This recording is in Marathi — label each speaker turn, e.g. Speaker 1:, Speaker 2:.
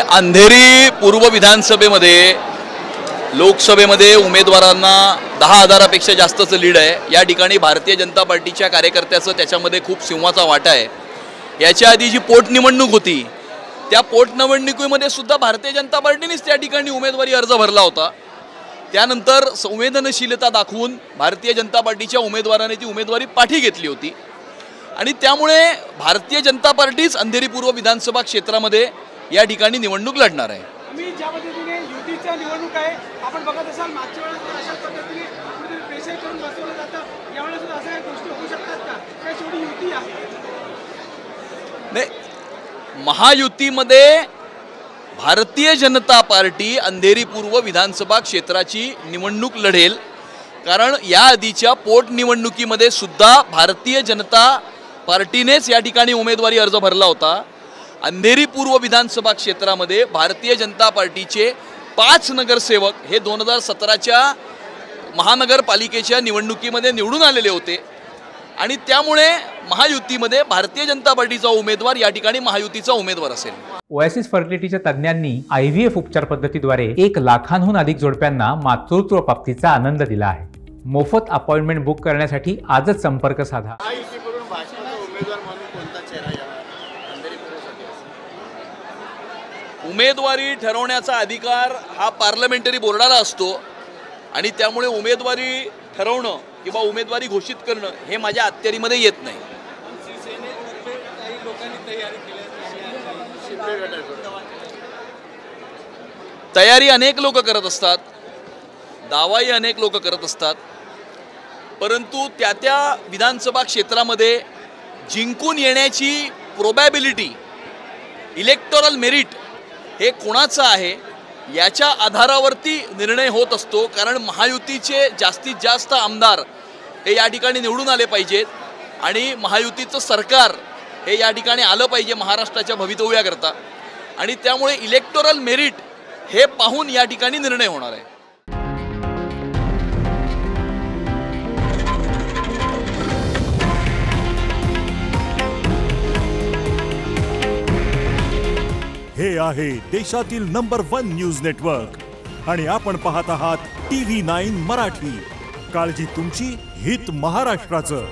Speaker 1: अंधेरी पूर्व विधानसभेमध्ये लोकसभेमध्ये उमेदवारांना 10,000पेक्षा जास्तचं लीड आहे। या ठिकाणी भारतीय जनता पार्टीच्या कार्यकर्त्याचं त्याच्यामध्ये खूप सिंहाचा वाटा आहे। याच्या आधी जी पोटनिवडणूक होती त्या पोटनिवडणुकीमध्ये सुद्धा भारतीय जनता पार्टीनेच त्या ठिकाणी उमेदवारी अर्ज भरला होता। त्यानंतर संवेदनशीलता दाखवून भारतीय जनता पार्टीच्या उमेदवाराने ती उमेदवारी पाठी घेतली होती आणि त्यामुळे भारतीय जनता पार्टीच अंधेरी पूर्व विधानसभा क्षेत्रामध्ये या ठिकाणी निवडणूक लढणार आहे।
Speaker 2: आम्ही ज्या पद्धतीने युतीची निवडणूक आहे आपण बघत असाल मागच्या वेळेस अशा पद्धतीने प्रेशर करून बसवलं जातं, यावेळेस सुद्धा अशा गोष्टी होऊ शकतात का? काय शेवटी युती आहे?
Speaker 1: नाही, महायुतीमध्ये भारतीय जनता पार्टी अंधेरी पूर्व विधानसभा क्षेत्राची निवडणूक लढेल, कारण या आधीच्या पोटनिवडणुकीमध्ये सुद्धा भारतीय जनता पार्टीनेच या ठिकाणी उमेदवारी अर्ज भरला होता। अंधेरी पूर्व विधानसभा क्षेत्रामध्ये भारतीय जनता पार्टीचे 5 नगरसेवक हे 2017च्या महानगरपालिकेच्या निवडणुकीमध्ये निवडून आलेले होते आणि त्यामुळे महायुतीमध्ये भारतीय जनता पार्टीचा उमेदवार या ठिकाणी महायुतीचा उमेदवार असेल।
Speaker 3: ओएसिस फर्टिलिटीच्या तज्ञांनी IVF उपचार पद्धतीद्वारे 1 लाखांहून अधिक जोडप्यांना मातृत्व प्राप्तीचा आनंद दिला आहे। मोफत अपॉइंटमेंट बुक करण्यासाठी आजच संपर्क साधा।
Speaker 1: उमेदवारी ठरवण्याचा अधिकार हा पार्लमेंटरी बोर्डाला असतो आणि त्यामुळे उमेदवारी ठरवणं किंवा उमेदवारी घोषित करणं हे माझ्या अखत्यारीमध्ये येत नाही। तयारी अनेक लोक करत असतात, दावाही अनेक लोक करत असतात, परंतु त्या विधानसभा क्षेत्रामध्ये जिंकून येण्याची प्रोबॅबिलिटी, इलेक्टोरल मेरिट हे कोणाचं आहे याच्या आधारावरती निर्णय होत असतो। कारण महायुतीचे जास्तीत जास्त आमदार हे या ठिकाणी निवडून आले पाहिजेत आणि महायुतीचं सरकार हे या ठिकाणी आलं पाहिजे महाराष्ट्राच्या भवितव्याकरता आणि त्यामुळे इलेक्टोरल मेरिट हे पाहून या ठिकाणी निर्णय होणार आहे।
Speaker 4: हे आहे देशातील नंबर 1 न्यूज नेटवर्क आणि आपण पाहत आहात TV9 मराठी। काळजी तुमची, हित महाराष्ट्राचं।